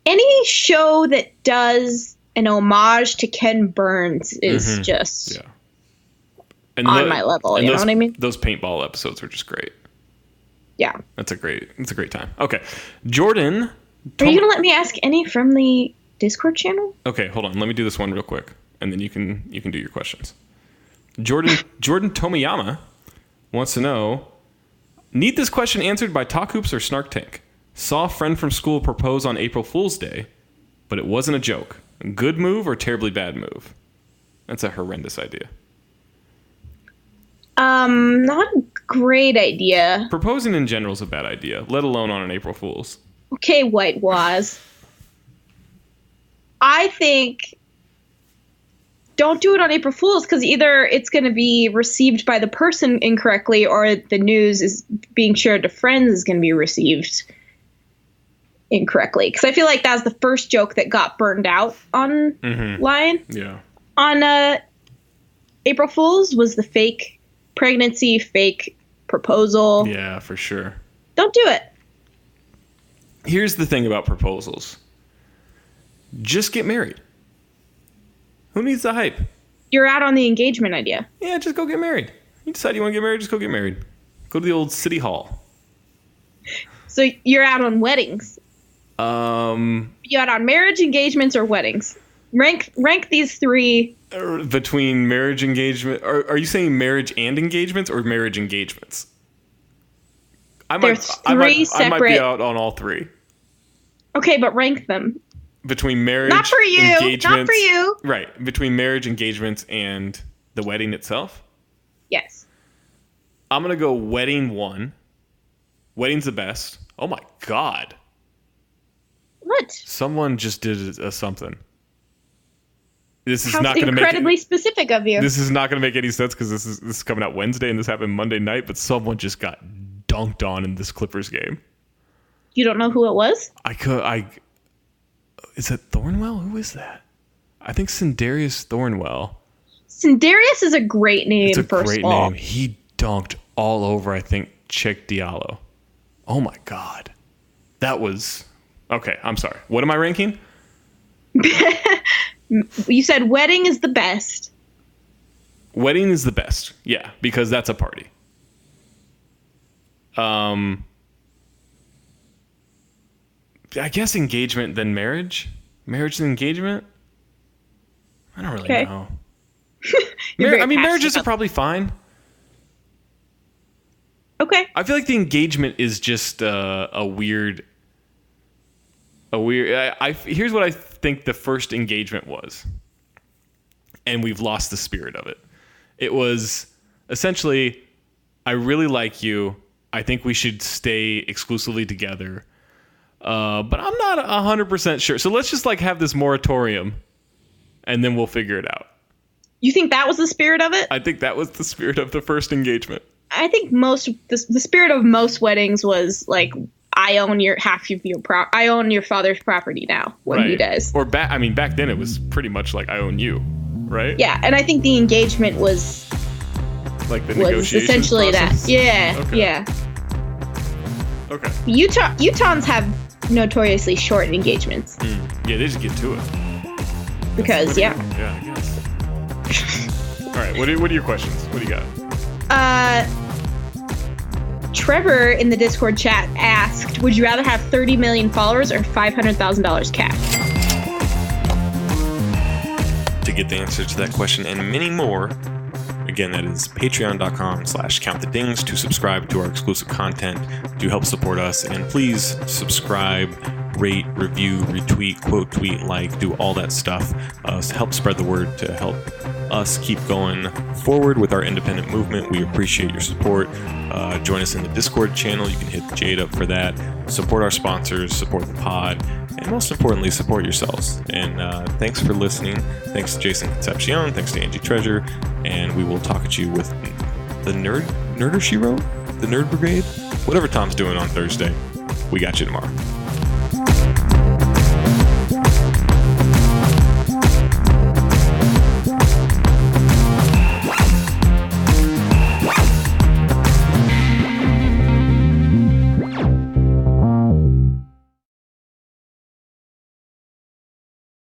Any show that does an homage to Ken Burns is just and on my level. You know what I mean? Those paintball episodes are just great. Yeah. It's a great time. Okay. Jordan. Are you going to let me ask any from the Discord channel? Okay, hold on. Let me do this one real quick, and then you can do your questions. Jordan Tomiyama wants to know, need this question answered by TalkHoops or Snark Tank. Saw a friend from school propose on April Fool's Day, but it wasn't a joke. Good move or terribly bad move? That's a horrendous idea. Not a great idea. Proposing in general is a bad idea, let alone on an April Fool's. Okay, White Waz. I think don't do it on April Fool's because either it's going to be received by the person incorrectly or the news is being shared to friends is going to be received incorrectly. Because I feel like that was the first joke that got burned out online. Yeah. On April Fool's was the fake pregnancy, fake proposal. Yeah, for sure. Don't do it. Here's the thing about proposals. Just get married. Who needs the hype? You're out on the engagement idea. Yeah, just go get married. You decide you want to get married, just go get married. Go to the old city hall. So you're out on weddings. You out on marriage, engagements, or weddings? Rank these three. Between marriage engagement, are you saying marriage and engagements or marriage engagements? I might be out on all three. Okay, but rank them. Between marriage, not for you, engagements, not for you. Right, between marriage, engagements, and the wedding itself? Yes. I'm going to go wedding 1. Wedding's the best. Oh my God. What? Someone just did something. This is not going to make incredibly specific of you. This is not going to make any sense because this is coming out Wednesday and this happened Monday night, but someone just got dunked on in this Clippers game. You don't know who it was? Is it Thornwell? Who is that? I think Sindarius Thornwell. Sindarius is a great name. It's a first great of all. name. He dunked all over, I think, Chick Diallo. Oh my God. That was... Okay, I'm sorry. What am I ranking? You said wedding is the best. Wedding is the best. Yeah, because that's a party. I guess engagement then marriage. Marriage and engagement. I don't really know. Marriages are probably fine. Okay. I feel like the engagement is just a weird. Here's what I think the first engagement was, and we've lost the spirit of it. It was essentially, I really like you. I think we should stay exclusively together. But I'm not 100% sure. So let's just have this moratorium, and then we'll figure it out. You think that was the spirit of it? I think that was the spirit of the first engagement. I think the spirit of most weddings was I own I own your father's property now when he dies. Or back then it was pretty much I own you, right? Yeah, and I think the engagement was the negotiation essentially process? that. Yeah, okay. Yeah. Okay. Utahns have notoriously short engagements. Yeah, they just get to it. Because Yeah, I guess. All right, what are your questions? What do you got? Trevor in the Discord chat asked, would you rather have 30 million followers or $500,000 cash? To get the answer to that question and many more, again, that is patreon.com/countthedings to subscribe to our exclusive content, to help support us, and please subscribe, rate, review, retweet, quote tweet, do all that stuff to help spread the word, to help us keep going forward with our independent movement. We appreciate your support. Join us in the Discord channel. You can hit the Jade up for that. Support our sponsors, support the pod, and most importantly, support yourselves. And thanks for listening. Thanks to Jason Concepcion. Thanks to Angie Treasure. And we will talk at you with the Nerder She Wrote? The Nerd Brigade? Whatever Tom's doing on Thursday. We got you tomorrow.